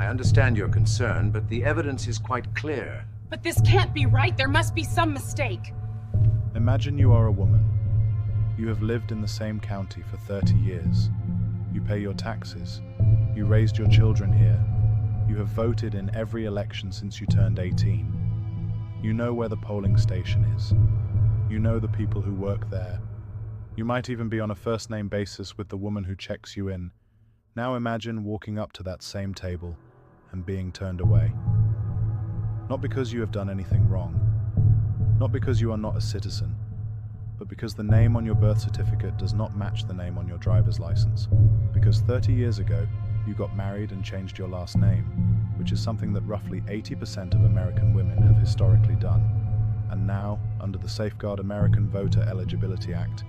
I understand your concern, but the evidence is quite clear. But this can't be right. There must be some mistake. Imagine you are a woman. You have lived in the same county for 30 years. You pay your taxes. You raised your children here. You have voted in every election since you turned 18. You know where the polling station is. You know the people who work there. You might even be on a first-name basis with the woman who checks you in. Now imagine walking up to that same table and being turned away. Not because you have done anything wrong, not because you are not a citizen, but because the name on your birth certificate does not match the name on your driver's license. Because 30 years ago, you got married and changed your last name, which is something that roughly 80% of American women have historically done. And now, under the Safeguard American Voter Eligibility Act,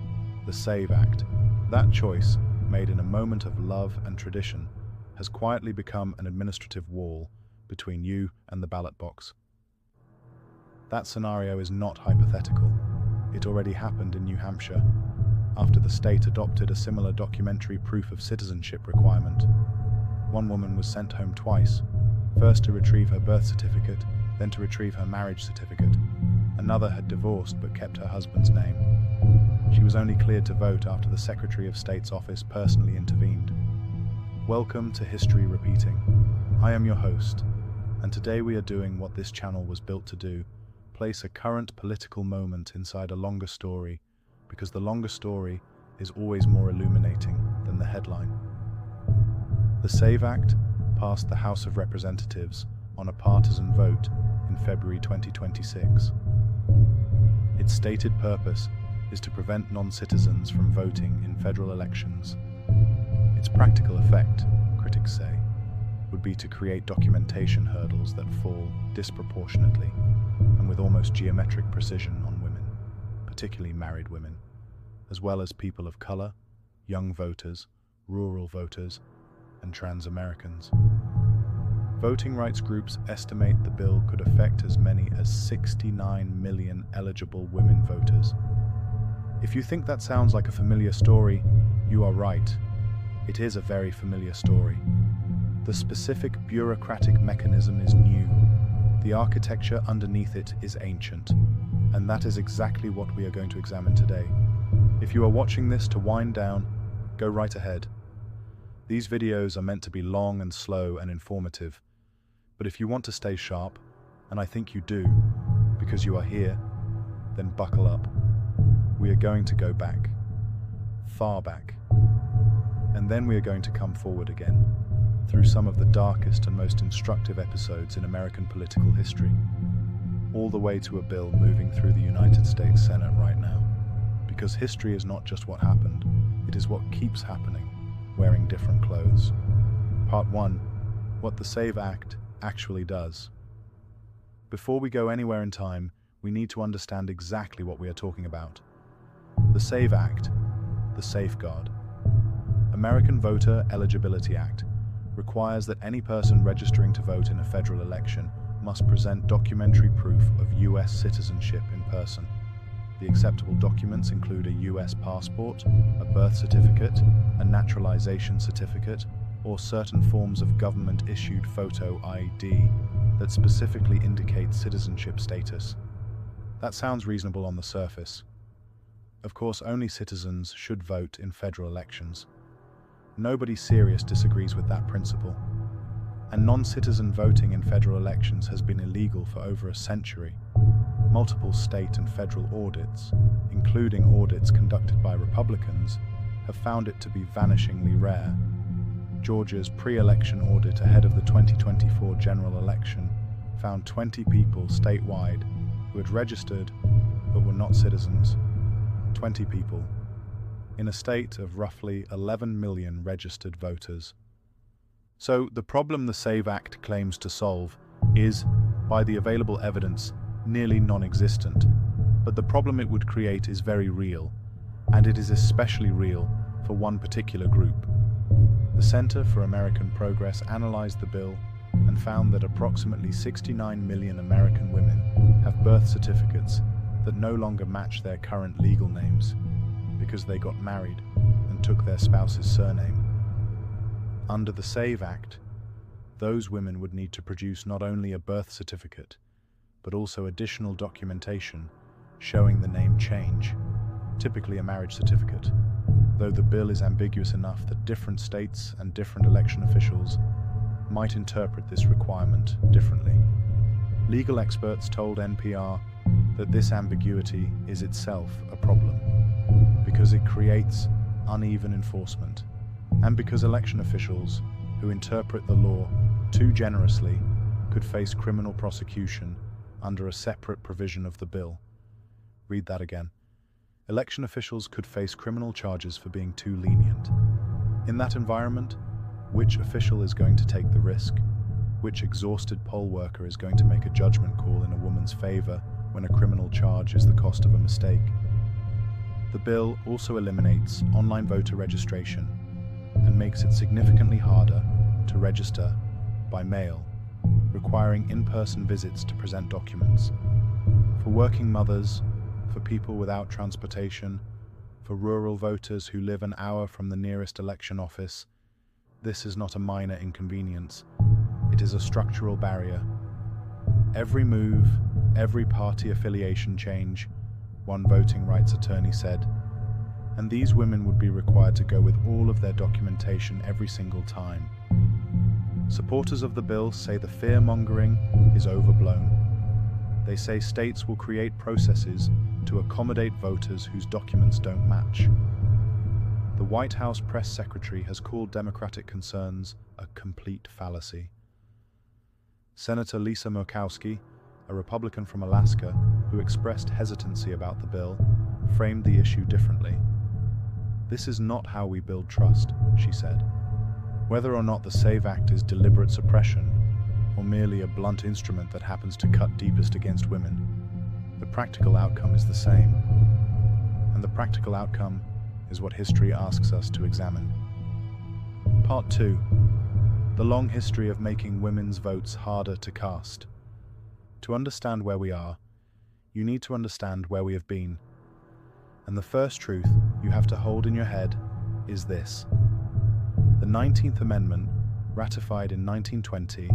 the SAVE Act, that choice, made in a moment of love and tradition, has quietly become an administrative wall between you and the ballot box. That scenario is not hypothetical. It already happened in New Hampshire, after the state adopted a similar documentary proof of citizenship requirement. One woman was sent home twice, first to retrieve her birth certificate, then to retrieve her marriage certificate. Another had divorced but kept her husband's name. She was only cleared to vote after the Secretary of State's office personally intervened. Welcome to History Repeating. I am your host, and today we are doing what this channel was built to do: place a current political moment inside a longer story, because the longer story is always more illuminating than the headline. The SAVE Act passed the House of Representatives on a partisan vote in February 2026. Its stated purpose is to prevent non-citizens from voting in federal elections. Its practical effect, critics say, would be to create documentation hurdles that fall disproportionately and with almost geometric precision on women, particularly married women, as well as people of color, young voters, rural voters, and trans Americans. Voting rights groups estimate the bill could affect as many as 69 million eligible women voters. If you think that sounds like a familiar story, you are right. It is a very familiar story. The specific bureaucratic mechanism is new. The architecture underneath it is ancient, and that is exactly what we are going to examine today. If you are watching this to wind down, go right ahead. These videos are meant to be long and slow and informative, but if you want to stay sharp, and I think you do, because you are here, then buckle up. We are going to go back, far back, and then we are going to come forward again, through some of the darkest and most instructive episodes in American political history, all the way to a bill moving through the United States Senate right now. Because history is not just what happened, it is what keeps happening, wearing different clothes. Part 1. What the SAVE Act actually does. Before we go anywhere in time, we need to understand exactly what we are talking about. The SAVE Act, the Safeguard American Voter Eligibility Act, requires that any person registering to vote in a federal election must present documentary proof of U.S. citizenship in person. The acceptable documents include a U.S. passport, a birth certificate, a naturalization certificate, or certain forms of government-issued photo ID that specifically indicate citizenship status. That sounds reasonable on the surface. Of course, only citizens should vote in federal elections. Nobody serious disagrees with that principle. And non-citizen voting in federal elections has been illegal for over a century. Multiple state and federal audits, including audits conducted by Republicans, have found it to be vanishingly rare. Georgia's pre-election audit ahead of the 2024 general election found 20 people statewide who had registered but were not citizens. 20 people, in a state of roughly 11 million registered voters. So the problem the SAVE Act claims to solve is, by the available evidence, nearly non-existent. But the problem it would create is very real, and it is especially real for one particular group. The Center for American Progress analyzed the bill and found that approximately 69 million American women have birth certificates that no longer match their current legal names because they got married and took their spouse's surname. Under the SAVE Act, those women would need to produce not only a birth certificate, but also additional documentation showing the name change, typically a marriage certificate, though the bill is ambiguous enough that different states and different election officials might interpret this requirement differently. Legal experts told NPR that this ambiguity is itself a problem, because it creates uneven enforcement, and because election officials who interpret the law too generously could face criminal prosecution under a separate provision of the bill. Read that again. Election officials could face criminal charges for being too lenient. In that environment, which official is going to take the risk? Which exhausted poll worker is going to make a judgment call in a woman's favor when a criminal charge is the cost of a mistake? The bill also eliminates online voter registration and makes it significantly harder to register by mail, requiring in-person visits to present documents. For working mothers, for people without transportation, for rural voters who live an hour from the nearest election office, this is not a minor inconvenience. It is a structural barrier. Every move, every party affiliation change, one voting rights attorney said, and these women would be required to go with all of their documentation every single time. Supporters of the bill say the fear-mongering is overblown. They say states will create processes to accommodate voters whose documents don't match. The White House press secretary has called Democratic concerns a complete fallacy. Senator Lisa Murkowski, a Republican from Alaska who expressed hesitancy about the bill, framed the issue differently. "This is not how we build trust," she said. "Whether or not the SAVE Act is deliberate suppression or merely a blunt instrument that happens to cut deepest against women, the practical outcome is the same. And the practical outcome is what history asks us to examine." Part 2. The long history of making women's votes harder to cast. To understand where we are, you need to understand where we have been. And the first truth you have to hold in your head is this. The 19th Amendment, ratified in 1920,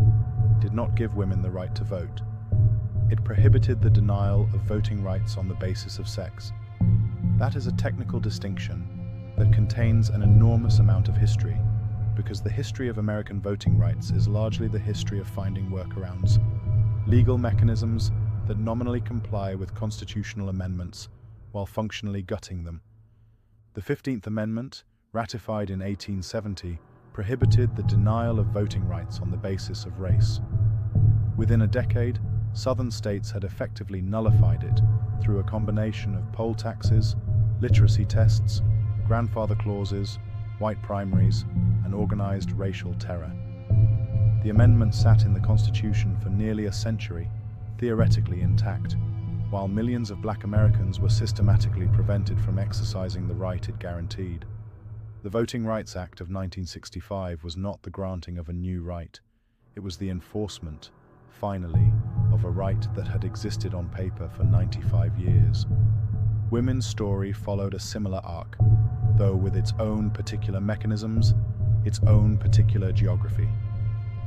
did not give women the right to vote. It prohibited the denial of voting rights on the basis of sex. That is a technical distinction that contains an enormous amount of history, because the history of American voting rights is largely the history of finding workarounds, legal mechanisms that nominally comply with constitutional amendments while functionally gutting them. The 15th Amendment, ratified in 1870, prohibited the denial of voting rights on the basis of race. Within a decade, Southern states had effectively nullified it through a combination of poll taxes, literacy tests, grandfather clauses, white primaries, and organized racial terror. The amendment sat in the Constitution for nearly a century, theoretically intact, while millions of Black Americans were systematically prevented from exercising the right it guaranteed. The Voting Rights Act of 1965 was not the granting of a new right. It was the enforcement, finally, of a right that had existed on paper for 95 years. Women's story followed a similar arc, though with its own particular mechanisms, its own particular geography.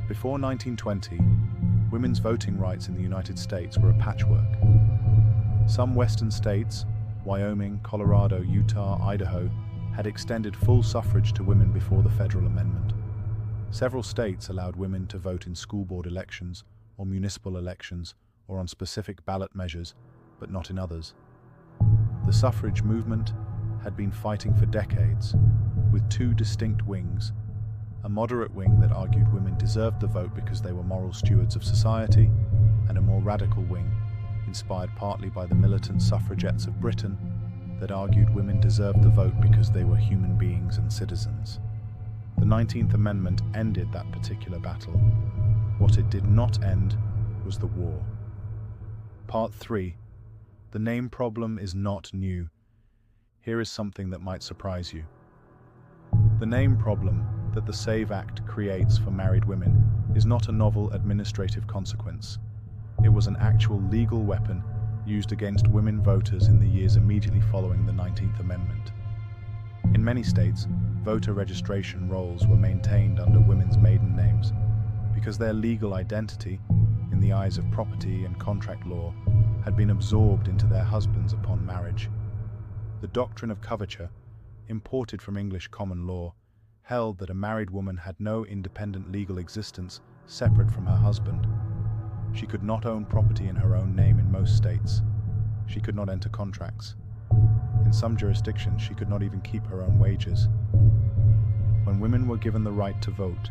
Before 1920, women's voting rights in the United States were a patchwork. Some western states, Wyoming, Colorado, Utah, Idaho, had extended full suffrage to women before the federal amendment. Several states allowed women to vote in school board elections or municipal elections or on specific ballot measures, but not in others. The suffrage movement had been fighting for decades, with two distinct wings: a moderate wing that argued women deserved the vote because they were moral stewards of society, and a more radical wing, inspired partly by the militant suffragettes of Britain, that argued women deserved the vote because they were human beings and citizens. The 19th Amendment ended that particular battle. What it did not end was the war. Part 3. The name problem is not new. Here is something that might surprise you. The name problem that the SAVE Act creates for married women is not a novel administrative consequence. It was an actual legal weapon used against women voters in the years immediately following the 19th Amendment. In many states, voter registration rolls were maintained under women's maiden names, because their legal identity, in the eyes of property and contract law, had been absorbed into their husbands upon marriage. The doctrine of coverture, imported from English common law, held that a married woman had no independent legal existence separate from her husband. She could not own property in her own name in most states. She could not enter contracts. In some jurisdictions, she could not even keep her own wages. When women were given the right to vote,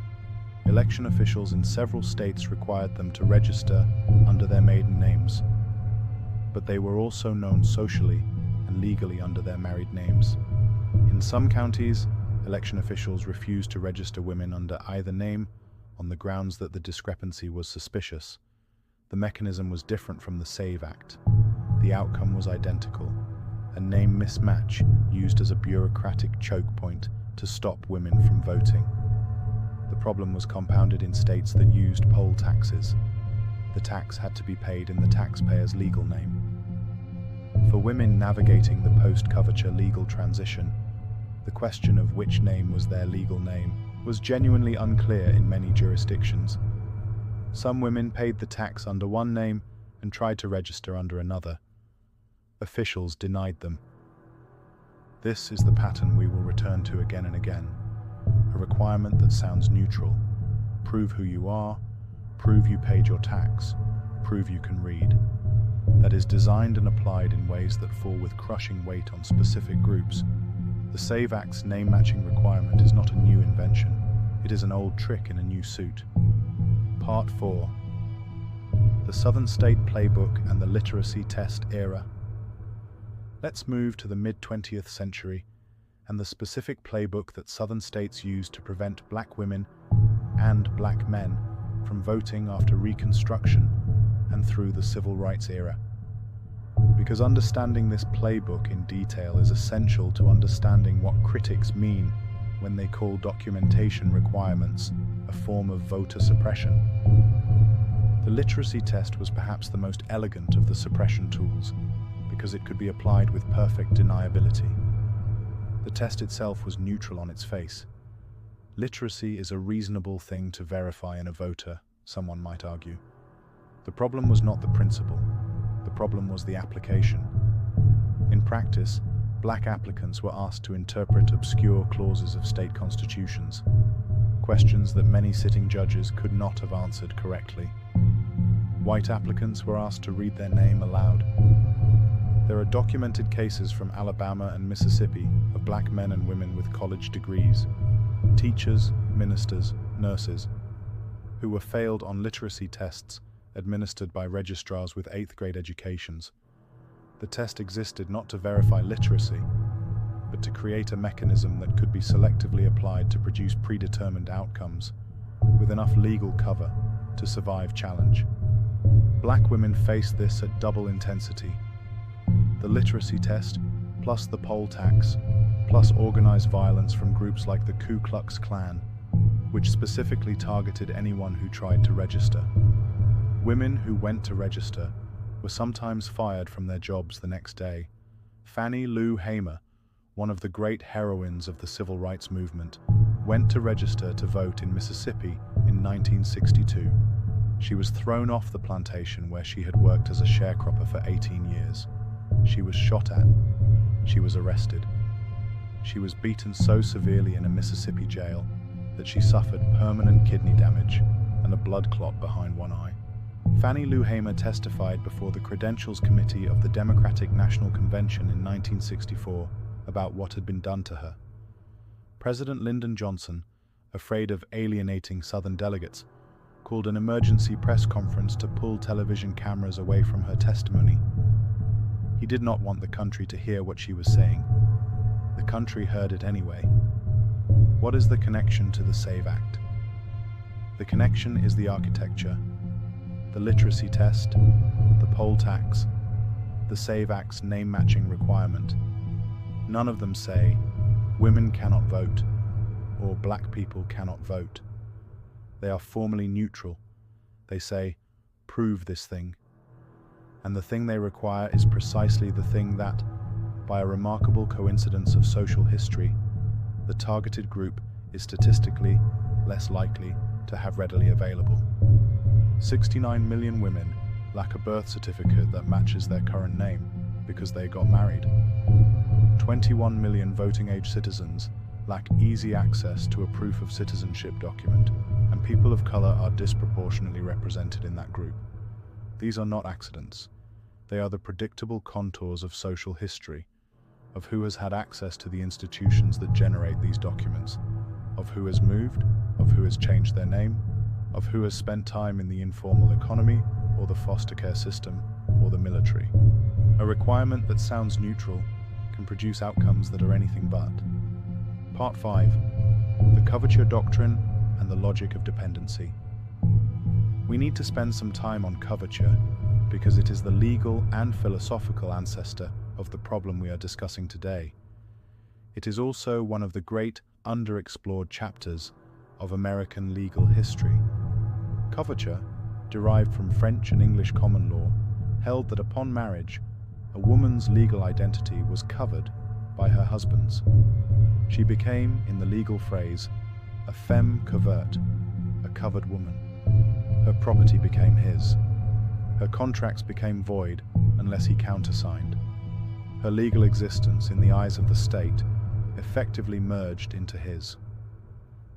election officials in several states required them to register under their maiden names, but they were also known socially and legally under their married names. In some counties, election officials refused to register women under either name on the grounds that the discrepancy was suspicious. The mechanism was different from the SAVE Act. The outcome was identical, a name mismatch used as a bureaucratic choke point to stop women from voting. The problem was compounded in states that used poll taxes. The tax had to be paid in the taxpayer's legal name. For women navigating the post-coverture legal transition, the question of which name was their legal name was genuinely unclear in many jurisdictions. Some women paid the tax under one name and tried to register under another. Officials denied them. This is the pattern we will return to again and again. A requirement that sounds neutral. Prove who you are, prove you paid your tax, prove you can read. That is designed and applied in ways that fall with crushing weight on specific groups. The SAVE Act's name-matching requirement is not a new invention. It is an old trick in a new suit. Part 4. The Southern State Playbook and the Literacy Test Era. Let's move to the mid-20th century and the specific playbook that Southern states used to prevent black women and black men from voting after Reconstruction and through the Civil Rights era. Because understanding this playbook in detail is essential to understanding what critics mean when they call documentation requirements a form of voter suppression. The literacy test was perhaps the most elegant of the suppression tools because it could be applied with perfect deniability. The test itself was neutral on its face. Literacy is a reasonable thing to verify in a voter, someone might argue. The problem was not the principle. The problem was the application. In practice, black applicants were asked to interpret obscure clauses of state constitutions, questions that many sitting judges could not have answered correctly. White applicants were asked to read their name aloud. There are documented cases from Alabama and Mississippi of black men and women with college degrees, teachers, ministers, nurses, who were failed on literacy tests administered by registrars with 8th grade educations. The test existed not to verify literacy, but to create a mechanism that could be selectively applied to produce predetermined outcomes, with enough legal cover to survive challenge. Black women faced this at double intensity. The literacy test, plus the poll tax, plus organized violence from groups like the Ku Klux Klan, which specifically targeted anyone who tried to register. Women who went to register were sometimes fired from their jobs the next day. Fannie Lou Hamer, one of the great heroines of the civil rights movement, went to register to vote in Mississippi in 1962. She was thrown off the plantation where she had worked as a sharecropper for 18 years. She was shot at. She was arrested. She was beaten so severely in a Mississippi jail that she suffered permanent kidney damage and a blood clot behind one eye. Fannie Lou Hamer testified before the Credentials Committee of the Democratic National Convention in 1964 about what had been done to her. President Lyndon Johnson, afraid of alienating Southern delegates, called an emergency press conference to pull television cameras away from her testimony. He did not want the country to hear what she was saying. The country heard it anyway. What is the connection to the SAVE Act? The connection is the architecture, the literacy test, the poll tax, the SAVE Act's name-matching requirement. None of them say, women cannot vote, or black people cannot vote. They are formally neutral. They say, prove this thing. And the thing they require is precisely the thing that, by a remarkable coincidence of social history, the targeted group is statistically less likely to have readily available. 69 million women lack a birth certificate that matches their current name because they got married. 21 million voting-age citizens lack easy access to a proof of citizenship document, and people of color are disproportionately represented in that group. These are not accidents. They are the predictable contours of social history, of who has had access to the institutions that generate these documents, of who has moved, of who has changed their name, of who has spent time in the informal economy, or the foster care system, or the military. A requirement that sounds neutral can produce outcomes that are anything but. Part 5. The coverture doctrine and the logic of dependency. We need to spend some time on coverture because it is the legal and philosophical ancestor of the problem we are discussing today. It is also one of the great underexplored chapters of American legal history. Coverture, derived from French and English common law, held that upon marriage, a woman's legal identity was covered by her husband's. She became, in the legal phrase, a femme coverte, a covered woman. Her property became his. Her contracts became void unless he countersigned. Her legal existence in the eyes of the state effectively merged into his.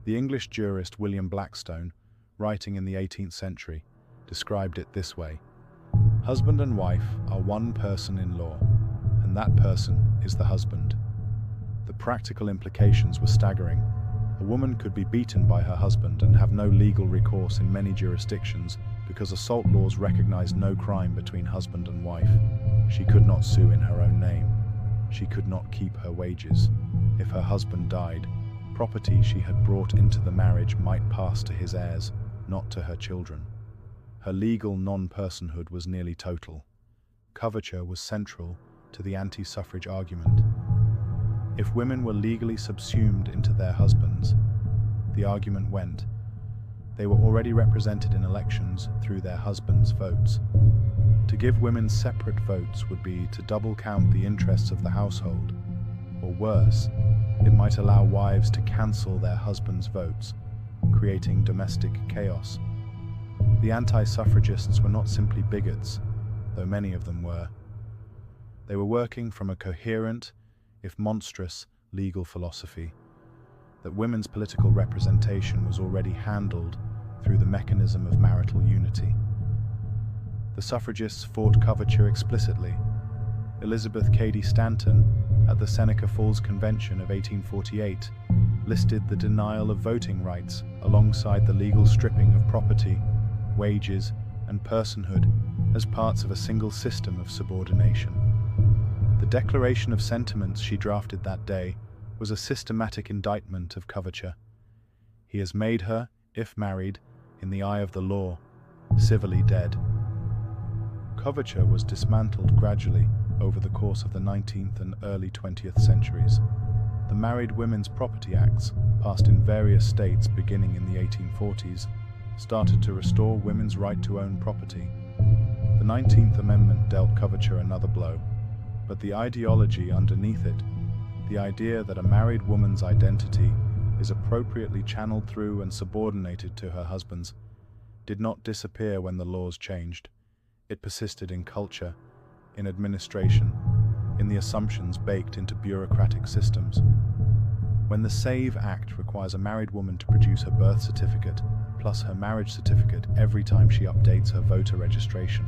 The English jurist William Blackstone, writing in the 18th century, described it this way: husband and wife are one person in law, and that person is the husband. The practical implications were staggering. A woman could be beaten by her husband and have no legal recourse in many jurisdictions because assault laws recognized no crime between husband and wife. She could not sue in her own name. She could not keep her wages. If her husband died, property she had brought into the marriage might pass to his heirs, not to her children. Her legal non-personhood was nearly total. Coverture was central to the anti-suffrage argument. If women were legally subsumed into their husbands, the argument went, they were already represented in elections through their husbands' votes. To give women separate votes would be to double count the interests of the household, or worse, it might allow wives to cancel their husbands' votes, creating domestic chaos. The anti-suffragists were not simply bigots, though many of them were. They were working from a coherent, if monstrous, legal philosophy, that women's political representation was already handled through the mechanism of marital unity. The suffragists fought coverture explicitly. Elizabeth Cady Stanton, at the Seneca Falls Convention of 1848, listed the denial of voting rights alongside the legal stripping of property, wages, and personhood as parts of a single system of subordination. The declaration of sentiments she drafted that day was a systematic indictment of coverture. He has made her, if married, in the eye of the law, civilly dead. Coverture was dismantled gradually over the course of the 19th and early 20th centuries. The Married Women's Property Acts, passed in various states beginning in the 1840s, started to restore women's right to own property. The 19th Amendment dealt coverture another blow, but the ideology underneath it, the idea that a married woman's identity is appropriately channeled through and subordinated to her husband's, did not disappear when the laws changed. It persisted in culture, in administration, in the assumptions baked into bureaucratic systems. When the SAVE Act requires a married woman to produce her birth certificate plus her marriage certificate every time she updates her voter registration,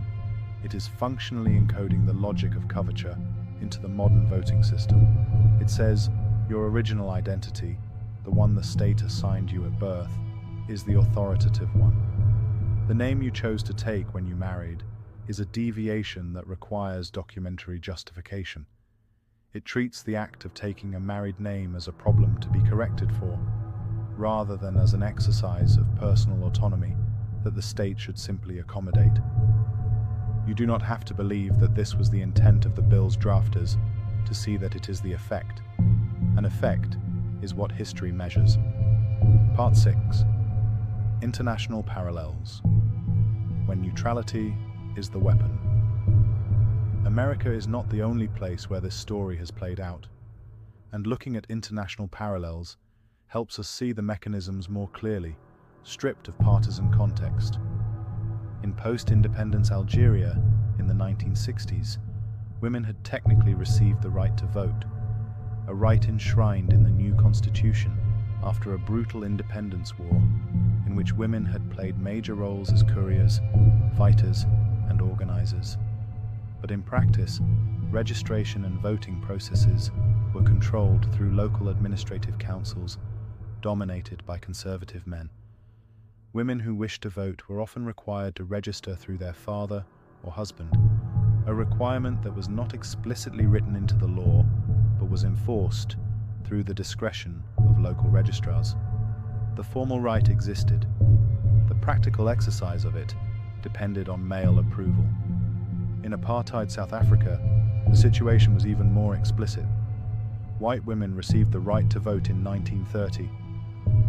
it is functionally encoding the logic of coverture into the modern voting system. It says, your original identity, the one the state assigned you at birth, is the authoritative one. The name you chose to take when you married is a deviation that requires documentary justification. It treats the act of taking a married name as a problem to be corrected for, rather than as an exercise of personal autonomy that the state should simply accommodate. You do not have to believe that this was the intent of the bill's drafters to see that it is the effect. An effect is what history measures. Part 6. International Parallels. When neutrality is the weapon. America is not the only place where this story has played out, and looking at international parallels helps us see the mechanisms more clearly, stripped of partisan context. In post-independence Algeria in the 1960s, women had technically received the right to vote, a right enshrined in the new constitution after a brutal independence war in which women had played major roles as couriers, fighters, and organizers. But in practice, registration and voting processes were controlled through local administrative councils dominated by conservative men. Women who wished to vote were often required to register through their father or husband, a requirement that was not explicitly written into the law, but was enforced through the discretion of local registrars. The formal right existed. The practical exercise of it depended on male approval. In apartheid South Africa, the situation was even more explicit. White women received the right to vote in 1930,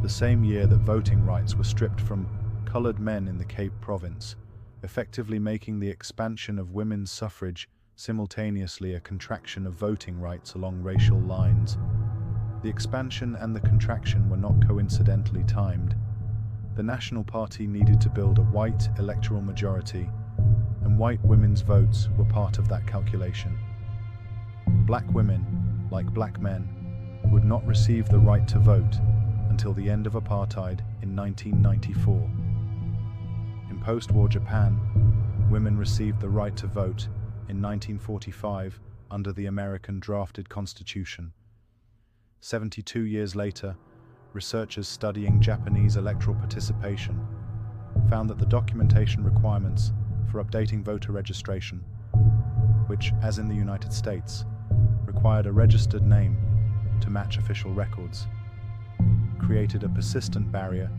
the same year that voting rights were stripped from colored men in the Cape Province, effectively making the expansion of women's suffrage simultaneously a contraction of voting rights along racial lines. The expansion and the contraction were not coincidentally timed. The National Party needed to build a white electoral majority, and white women's votes were part of that calculation. Black women, like black men, would not receive the right to vote until the end of apartheid in 1994. In post-war Japan, women received the right to vote in 1945 under the American drafted Constitution. 72 years later, researchers studying Japanese electoral participation found that the documentation requirements for updating voter registration, which, as in the United States, required a registered name to match official records, created a persistent barrier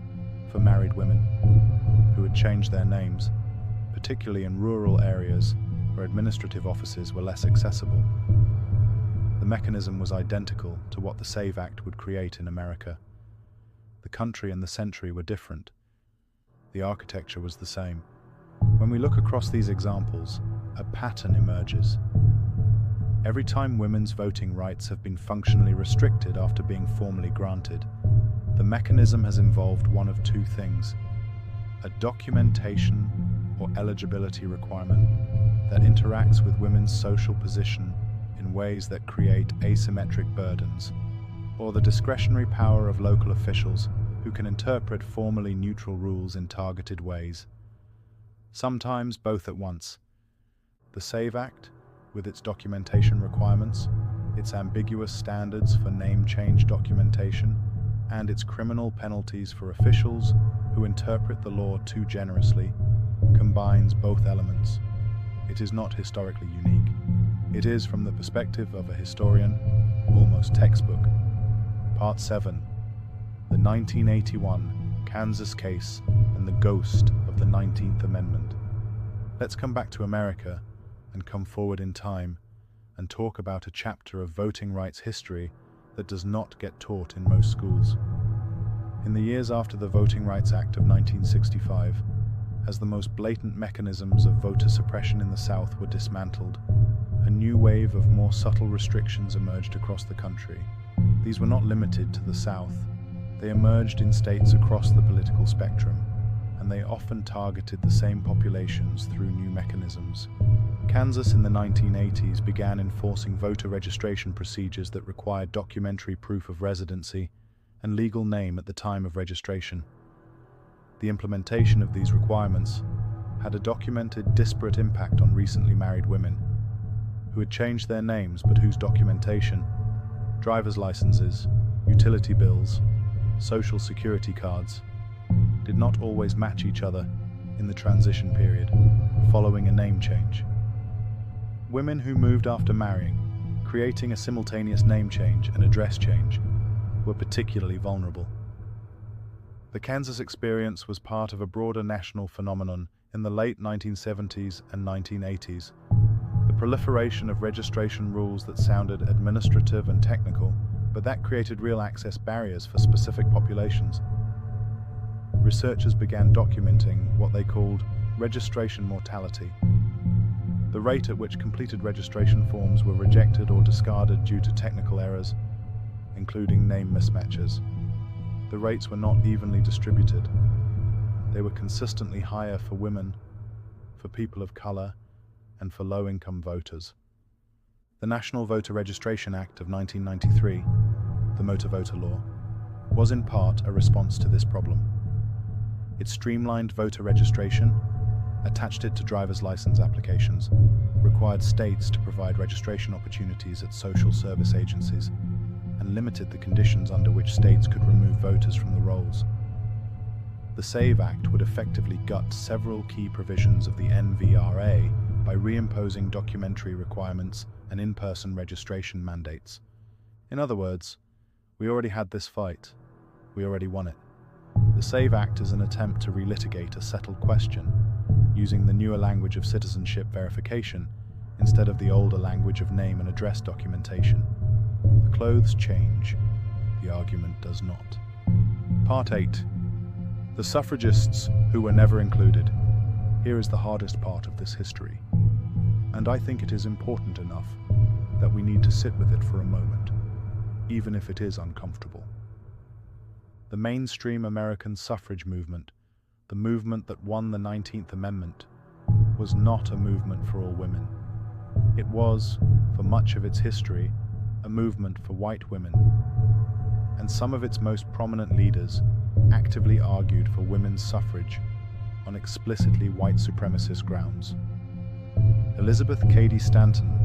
for married women who had changed their names, particularly in rural areas where administrative offices were less accessible. The mechanism was identical to what the SAVE Act would create in America. The country and the century were different. The architecture was the same. When we look across these examples, a pattern emerges. Every time women's voting rights have been functionally restricted after being formally granted, the mechanism has involved one of two things: a documentation or eligibility requirement that interacts with women's social position in ways that create asymmetric burdens, or the discretionary power of local officials who can interpret formally neutral rules in targeted ways. Sometimes both at once. The SAVE Act, with its documentation requirements, its ambiguous standards for name change documentation, and its criminal penalties for officials who interpret the law too generously, combines both elements. It is not historically unique. It is, from the perspective of a historian, almost textbook. Part 7. The 1981 Kansas case and the ghost of the 19th Amendment. Let's come back to America and come forward in time and talk about a chapter of voting rights history that does not get taught in most schools. In the years after the Voting Rights Act of 1965, as the most blatant mechanisms of voter suppression in the South were dismantled, a new wave of more subtle restrictions emerged across the country. These were not limited to the South. They emerged in states across the political spectrum, and they often targeted the same populations through new mechanisms. Kansas in the 1980s began enforcing voter registration procedures that required documentary proof of residency and legal name at the time of registration. The implementation of these requirements had a documented disparate impact on recently married women who had changed their names but whose documentation, driver's licenses, utility bills, social security cards, did not always match each other in the transition period following a name change. Women who moved after marrying, creating a simultaneous name change and address change, were particularly vulnerable. The Kansas experience was part of a broader national phenomenon in the late 1970s and 1980s. The proliferation of registration rules that sounded administrative and technical, but that created real access barriers for specific populations. Researchers began documenting what they called registration mortality, the rate at which completed registration forms were rejected or discarded due to technical errors, including name mismatches. The rates were not evenly distributed. they were consistently higher for women, for people of color, and for low-income voters. The National Voter Registration Act of 1993, the Motor Voter Law, was in part a response to this problem. It streamlined voter registration, attached it to driver's license applications, required states to provide registration opportunities at social service agencies, and limited the conditions under which states could remove voters from the rolls. The SAVE Act would effectively gut several key provisions of the NVRA by reimposing documentary requirements and in-person registration mandates. In other words, we already had this fight. We already won it. The SAVE Act is an attempt to relitigate a settled question, using the newer language of citizenship verification instead of the older language of name and address documentation. The clothes change, the argument does not. Part 8. The suffragists who were never included. Here is the hardest part of this history, and I think it is important enough that we need to sit with it for a moment, even if it is uncomfortable. The mainstream American suffrage movement, the movement that won the 19th Amendment, was not a movement for all women. It was, for much of its history, a movement for white women, and some of its most prominent leaders actively argued for women's suffrage on explicitly white supremacist grounds. Elizabeth Cady Stanton,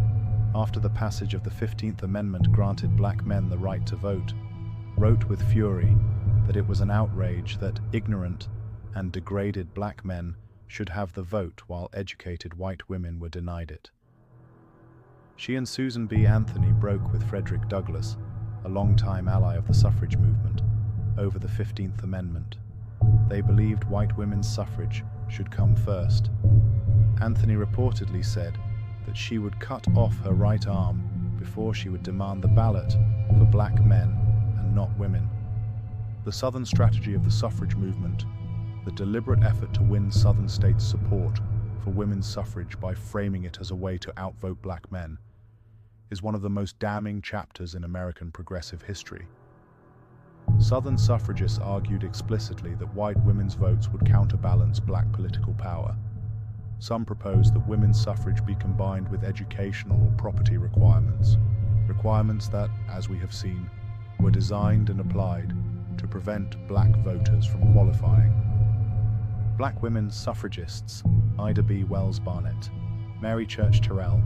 after the passage of the 15th Amendment granted black men the right to vote, wrote with fury that it was an outrage that ignorant and degraded black men should have the vote while educated white women were denied it. She and Susan B. Anthony broke with Frederick Douglass, a longtime ally of the suffrage movement, over the 15th Amendment. They believed white women's suffrage should come first. Anthony reportedly said that she would cut off her right arm before she would demand the ballot for black men and not women. The Southern strategy of the suffrage movement, the deliberate effort to win Southern states' support for women's suffrage by framing it as a way to outvote black men, is one of the most damning chapters in American progressive history. Southern suffragists argued explicitly that white women's votes would counterbalance black political power. Some proposed that women's suffrage be combined with educational or property requirements that, as we have seen, were designed and applied to prevent black voters from qualifying. Black women suffragists, Ida B. Wells Barnett, Mary Church Terrell,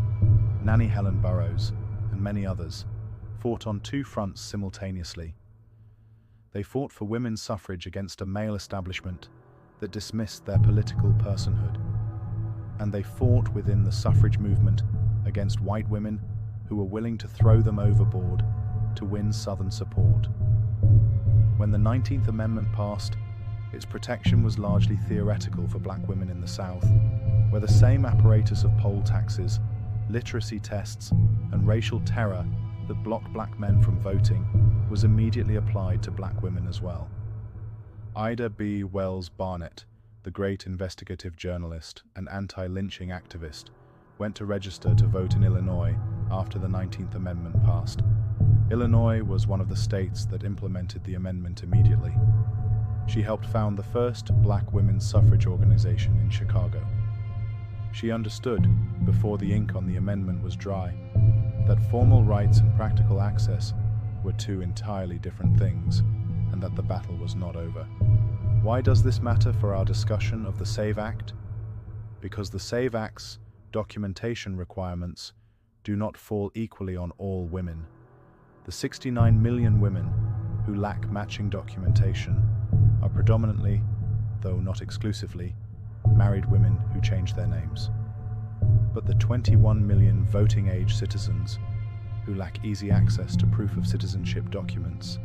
Nannie Helen Burroughs, and many others, fought on two fronts simultaneously. They fought for women's suffrage against a male establishment that dismissed their political personhood, and they fought within the suffrage movement against white women who were willing to throw them overboard to win Southern support. When the 19th Amendment passed, its protection was largely theoretical for black women in the South, where the same apparatus of poll taxes, literacy tests, and racial terror that blocked black men from voting was immediately applied to black women as well. Ida B. Wells Barnett, the great investigative journalist and anti-lynching activist, went to register to vote in Illinois after the 19th Amendment passed. Illinois was one of the states that implemented the amendment immediately. She helped found the first black women's suffrage organization in Chicago. She understood, before the ink on the amendment was dry, that formal rights and practical access were two entirely different things, and that the battle was not over. Why does this matter for our discussion of the SAVE Act? Because the SAVE Act's documentation requirements do not fall equally on all women. The 69 million women who lack matching documentation are predominantly, though not exclusively, married women who change their names. But the 21 million voting-age citizens who lack easy access to proof of citizenship documents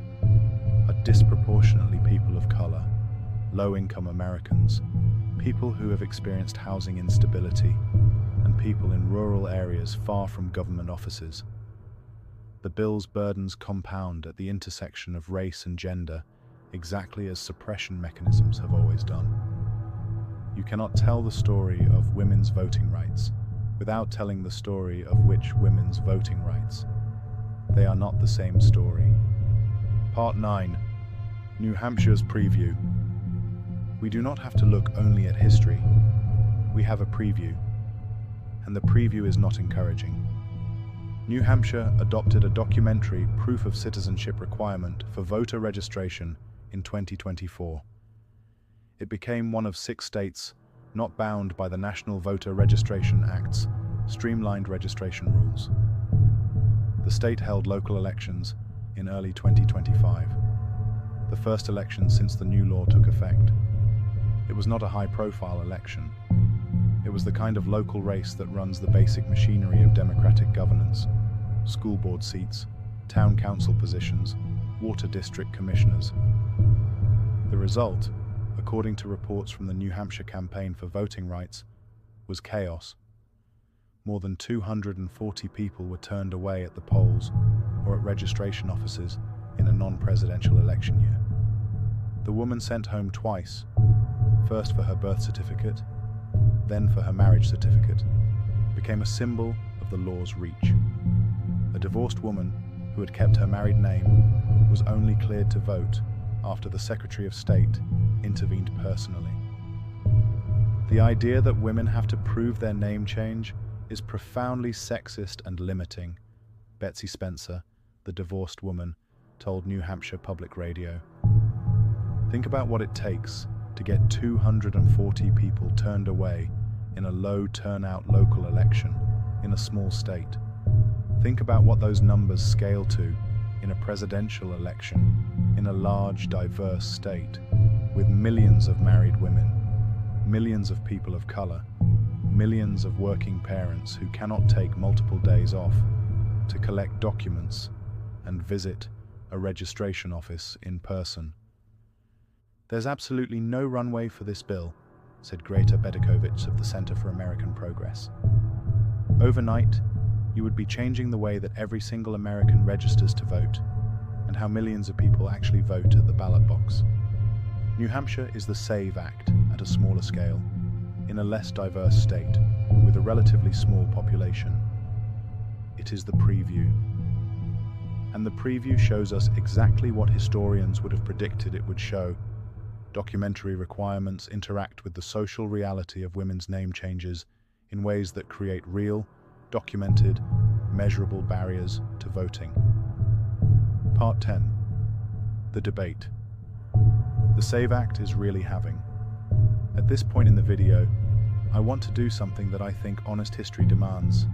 are disproportionately people of color, low-income Americans, people who have experienced housing instability, and people in rural areas far from government offices. The bill's burdens compound at the intersection of race and gender, exactly as suppression mechanisms have always done. You cannot tell the story of women's voting rights without telling the story of which women's voting rights. They are not the same story. Part 9. New Hampshire's Preview. We do not have to look only at history. We have a preview, and the preview is not encouraging. New Hampshire adopted a documentary proof of citizenship requirement for voter registration in 2024. It became one of 6 states not bound by the National Voter Registration Act's streamlined registration rules. The state held local elections in early 2025, the first election since the new law took effect. It was not a high-profile election. It was the kind of local race that runs the basic machinery of democratic governance: school board seats, town council positions, water district commissioners. The result, according to reports from the New Hampshire Campaign for Voting Rights, was chaos. More than 240 people were turned away at the polls or at registration offices in a non-presidential election year. The woman sent home twice, first for her birth certificate, then for her marriage certificate, became a symbol of the law's reach. A divorced woman who had kept her married name was only cleared to vote after the Secretary of State intervened personally. The idea that women have to prove their name change is profoundly sexist and limiting, Betsy Spencer, the divorced woman, told New Hampshire Public Radio. Think about what it takes to get 240 people turned away in a low turnout local election in a small state. Think about what those numbers scale to in a presidential election in a large, diverse state with millions of married women, millions of people of color, millions of working parents who cannot take multiple days off to collect documents and visit a registration office in person. There's absolutely no runway for this bill, said Greta Bedekovich of the Center for American Progress. Overnight, you would be changing the way that every single American registers to vote and how millions of people actually vote at the ballot box. New Hampshire is the SAVE Act at a smaller scale, in a less diverse state, with a relatively small population. It is the preview. And the preview shows us exactly what historians would have predicted it would show. Documentary requirements interact with the social reality of women's name changes in ways that create real, documented, measurable barriers to voting. Part 10. The debate. The SAVE Act is really having. At this point in the video, I want to do something that I think honest history demands.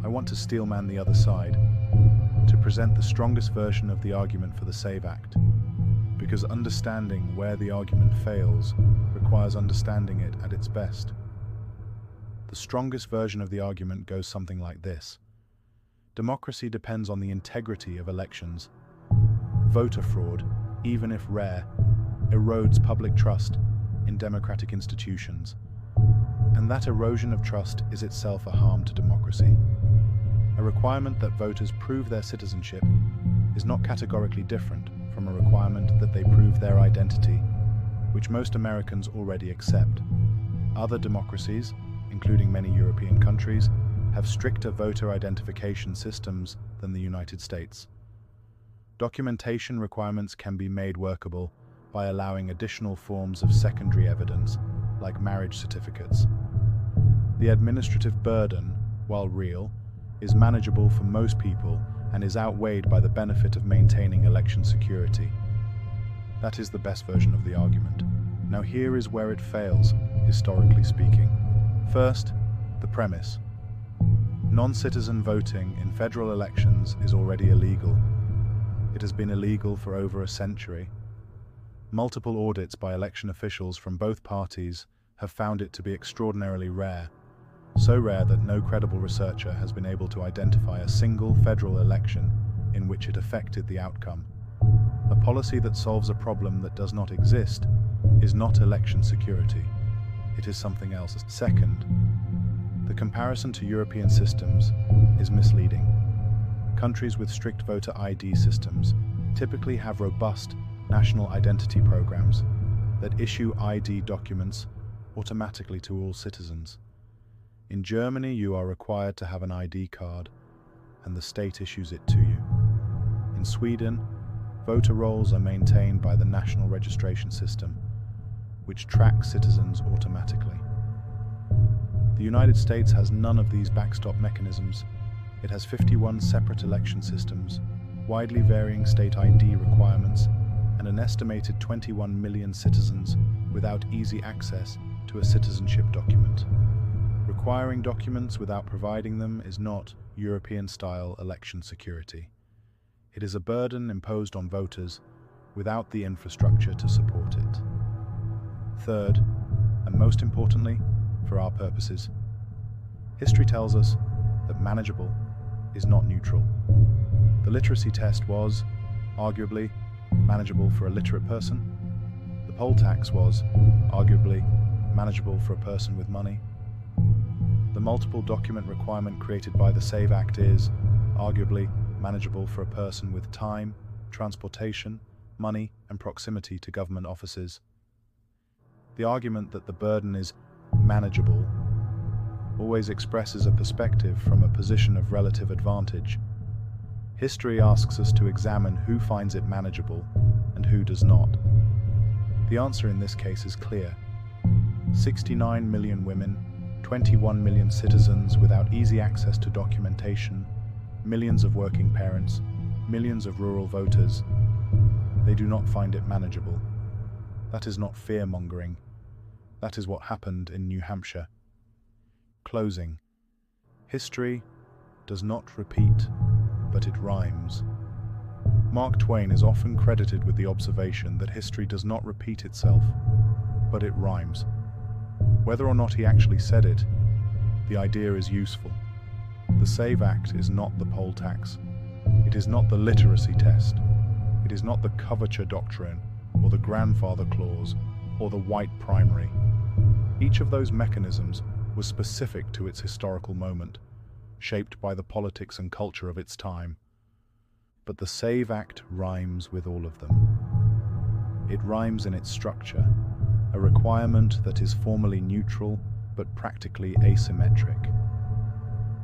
I want to steelman the other side, to present the strongest version of the argument for the SAVE Act, because understanding where the argument fails requires understanding it at its best. The strongest version of the argument goes something like this. Democracy depends on the integrity of elections. Voter fraud, even if rare, erodes public trust in democratic institutions. And that erosion of trust is itself a harm to democracy. A requirement that voters prove their citizenship is not categorically different from a requirement that they prove their identity, which most Americans already accept. Other democracies, including many European countries, have stricter voter identification systems than the United States. Documentation requirements can be made workable by allowing additional forms of secondary evidence, like marriage certificates. The administrative burden, while real, is manageable for most people and is outweighed by the benefit of maintaining election security. That is the best version of the argument. Now here is where it fails, historically speaking. First, the premise. Non-citizen voting in federal elections is already illegal. It has been illegal for over a century. Multiple audits by election officials from both parties have found it to be extraordinarily rare, so rare that no credible researcher has been able to identify a single federal election in which it affected the outcome. A policy that solves a problem that does not exist is not election security. It is something else. Second, the comparison to European systems is misleading. Countries with strict voter ID systems typically have robust national identity programs that issue ID documents automatically to all citizens. In Germany, you are required to have an ID card, and the state issues it to you. In Sweden, voter rolls are maintained by the national registration system. which tracks citizens automatically. The United States has none of these backstop mechanisms. It has 51 separate election systems, widely varying state ID requirements, and an estimated 21 million citizens without easy access to a citizenship document. Requiring documents without providing them is not European-style election security. It is a burden imposed on voters without the infrastructure to support it. Third, and most importantly, for our purposes, history tells us that manageable is not neutral. The literacy test was, arguably, manageable for a literate person. The poll tax was, arguably, manageable for a person with money. The multiple document requirement created by the SAVE Act is, arguably, manageable for a person with time, transportation, money, and proximity to government offices. The argument that the burden is manageable always expresses a perspective from a position of relative advantage. History asks us to examine who finds it manageable and who does not. The answer in this case is clear. 69 million women, 21 million citizens without easy access to documentation, millions of working parents, millions of rural voters. They do not find it manageable. That is not fear-mongering. That is what happened in New Hampshire. Closing. History does not repeat, but it rhymes. Mark Twain is often credited with the observation that history does not repeat itself, but it rhymes. Whether or not he actually said it, the idea is useful. The SAVE Act is not the poll tax. It is not the literacy test. It is not the coverture doctrine, or the grandfather clause, or the white primary. Each of those mechanisms was specific to its historical moment, shaped by the politics and culture of its time. But the SAVE Act rhymes with all of them. It rhymes in its structure, a requirement that is formally neutral but practically asymmetric.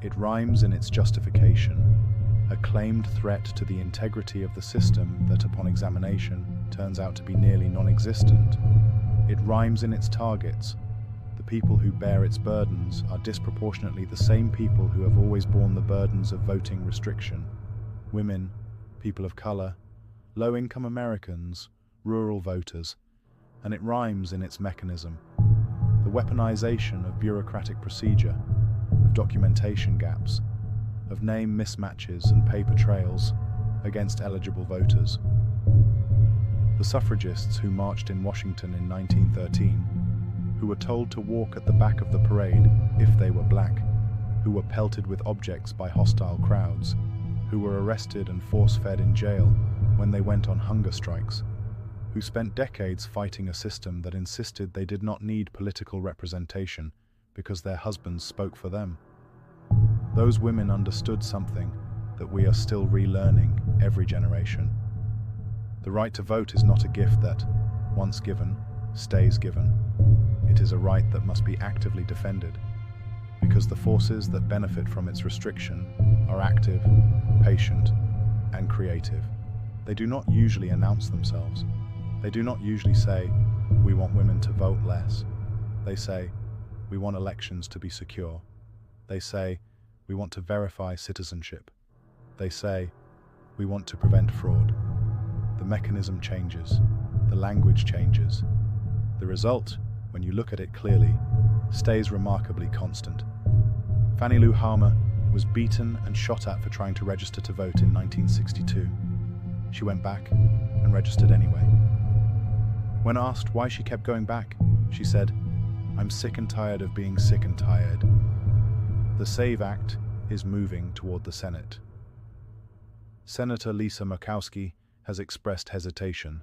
It rhymes in its justification, a claimed threat to the integrity of the system that upon examination turns out to be nearly non-existent. It rhymes in its targets. The people who bear its burdens are disproportionately the same people who have always borne the burdens of voting restriction: women, people of color, low-income Americans, rural voters. And it rhymes in its mechanism, the weaponization of bureaucratic procedure, of documentation gaps, of name mismatches and paper trails against eligible voters. The suffragists who marched in Washington in 1913, who were told to walk at the back of the parade if they were black, who were pelted with objects by hostile crowds, who were arrested and force-fed in jail when they went on hunger strikes, who spent decades fighting a system that insisted they did not need political representation because their husbands spoke for them. Those women understood something that we are still relearning every generation. The right to vote is not a gift that, once given, stays given. It is a right that must be actively defended, because the forces that benefit from its restriction are active, patient, and creative. They do not usually announce themselves. They do not usually say, "We want women to vote less." They say, "We want elections to be secure." They say, "We want to verify citizenship." They say, "We want to prevent fraud." The mechanism changes. The language changes. The result, when you look at it clearly, stays remarkably constant. Fannie Lou Hamer was beaten and shot at for trying to register to vote in 1962. She went back and registered anyway. When asked why she kept going back, she said, "I'm sick and tired of being sick and tired." The SAVE Act is moving toward the Senate. Senator Lisa Murkowski has expressed hesitation.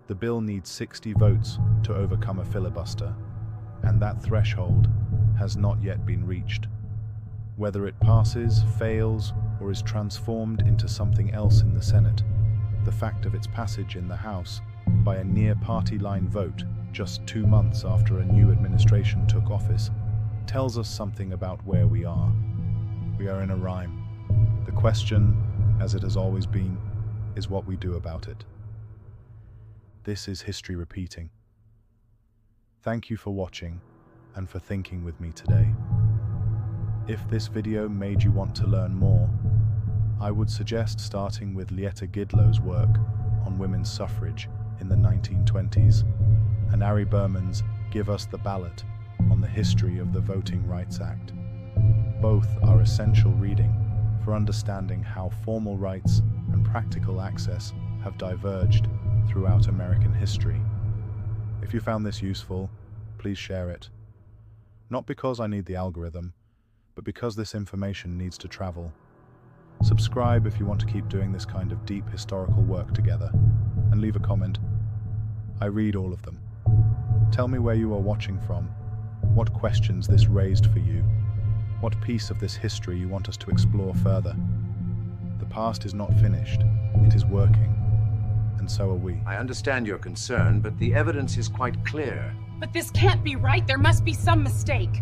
The bill needs 60 votes to overcome a filibuster, and that threshold has not yet been reached. Whether it passes, fails, or is transformed into something else in the Senate, the fact of its passage in the House by a near-party line vote just 2 months after a new administration took office tells us something about where we are. We are in a rhyme. The question, as it has always been, is what we do about it. This is history repeating. Thank you for watching and for thinking with me today. If this video made you want to learn more, I would suggest starting with Lieta Gidlow's work on women's suffrage in the 1920s and Ari Berman's Give Us the Ballot on the history of the Voting Rights Act. Both are essential reading for understanding how formal rights and practical access have diverged throughout American history. If you found this useful, please share it. Not because I need the algorithm, but because this information needs to travel. Subscribe if you want to keep doing this kind of deep historical work together, and leave a comment. I read all of them. Tell me where you are watching from, what questions this raised for you, what piece of this history you want us to explore further. The past is not finished, it is working, and so are we. I understand your concern, but the evidence is quite clear. But this can't be right. There must be some mistake.